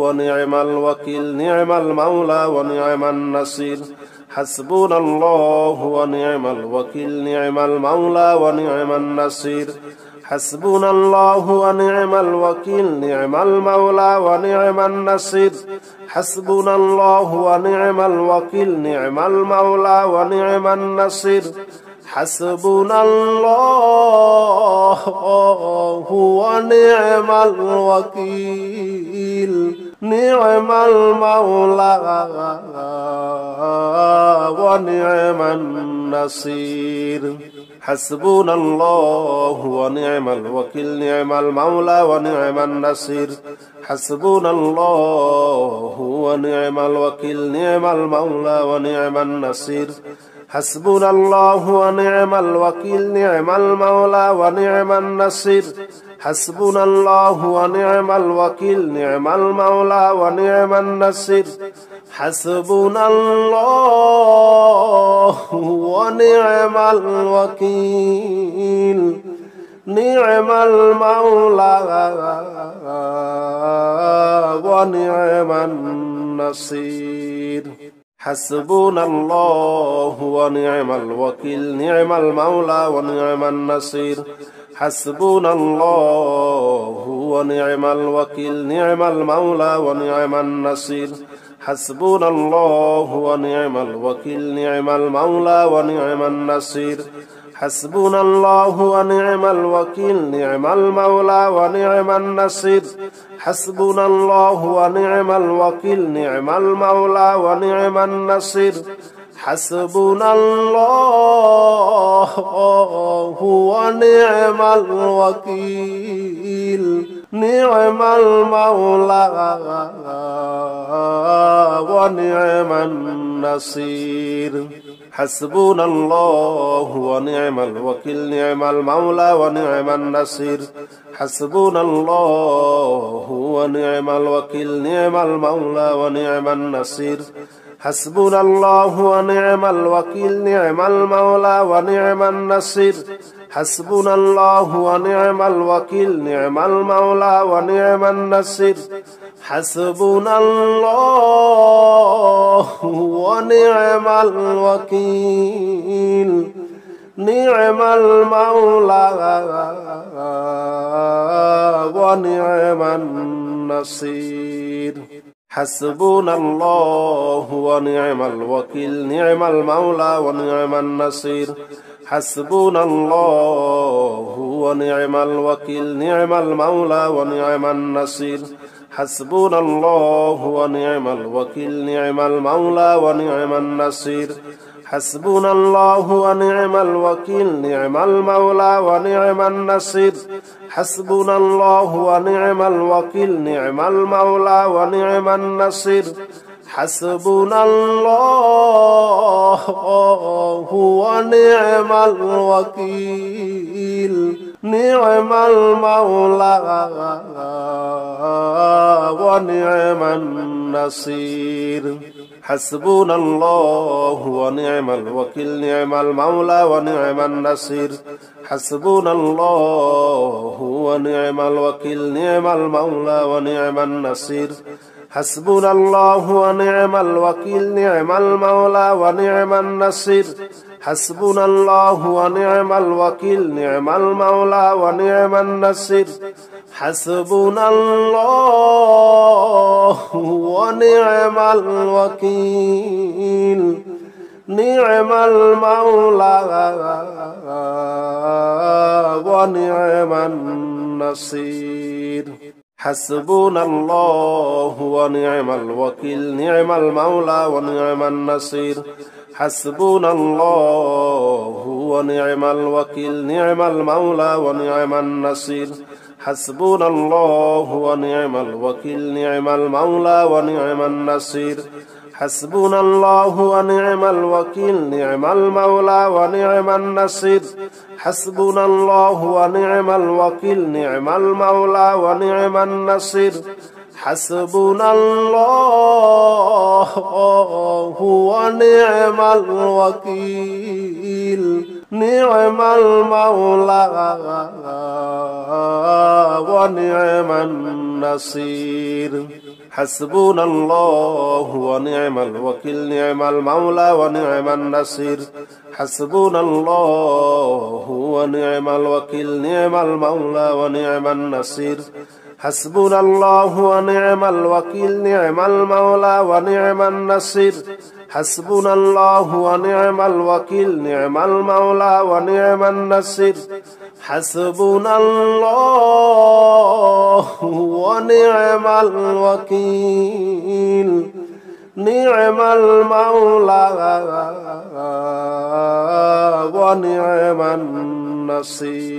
ونعم الوكيل نعم المولى ونعم النصير حسبنا الله ونعم الوكيل نعم المولى ونعم النصير حسبنا الله ونعم الوكيل نعم المولى ونعم النصير حسبنا الله ونعم الوكيل نعم المولى ونعم النصير حسبنا الله ونعم الوكيل نعم المولى ونعم النصير حسبنا الله ونعم الوكيل نعم المولى ونعم النصير حسبنا الله ونعم الوكيل نعم المولى ونعم النصير حسبنا الله ونعم الوكيل نعم المولى ونعم النصير حسبنا الله ونعم الوكيل نعم المولى ونعم النصير حسبنا الله ونعم الوكيل نعم المولى ونعم النصير حسبنا الله ونعم الوكيل نعم المولى ونعم النصير حسبنا الله ونعم الوكيل نعم المولى ونعم النصير حسبنا الله ونعم الوكيل نعم المولى ونعم النصير حسبنا الله ونعم الوكيل نعم المولى ونعم النصير حسبنا الله ونعم الوكيل نعم المولى ونعم النصير حسبنا الله ونعم الوكيل نعم المولى ونعم النصير حسبنا الله ونعم الوكيل نعم المولى ونعم النصير حسبنا الله ونعم الوكيل نعم المولى ونعم النصير حسبنا الله ونعم الوكيل نعم المولى ونعم النصير حسبنا الله ونعم الوكيل نعم المولى ونعم النصير حسبنا الله ونعم الوكيل نعم المولى ونعم النصير حسبنا الله ونعم الوكيل نعم المولى ونعم النصير حسبنا الله ونعم الوكيل نعم المولى ونعم النصير حسبنا الله ونعم الوكيل نعم المولى ونعم النصير حسبنا الله ونعم الوكيل نعم المولى ونعم النصير حسبنا الله ونعم الوكيل نعم المولى ونعم النصير حسبنا الله ونعم الوكيل نعم المولى ونعم النصير حسبنا الله ونعم الوكيل نعم المولى ونعم النصير حسبنا الله ونعم الوكيل نعم المولى ونعم النصير حسبنا الله ونعم الوكيل نعم المولى ونعم النصير حسبنا الله ونعم الوكيل نعم المولى ونعم النصير حسبنا الله ونعم الوكيل نعم المولى ونعم النصير حسبنا الله ونعم الوكيل نعم المولى ونعم النصير حسبنا الله ونعم الوكيل نعم المولى ونعم النصير حسبنا الله ونعم الوكيل نعم المولى ونعم النصير حسبنا الله ونعم الوكيل نعم المولى ونعم النصير حسبنا الله ونعم الوكيل نعم المولى ونعم النصير حسبنا الله ونعم الوكيل نعم المولى ونعم النصير حسبنا الله ونعم الوكيل نعم المولى ونعم النصير حسبنا الله ونعم الوكيل نعم المولى ونعم النصير حسبنا الله ونعم الوكيل نعم المولى ونعم النصير حسبنا الله ونعم الوكيل نعم المولى ونعم النصير حسبنا الله ونعم الوكيل نعم المولى ونعم النصير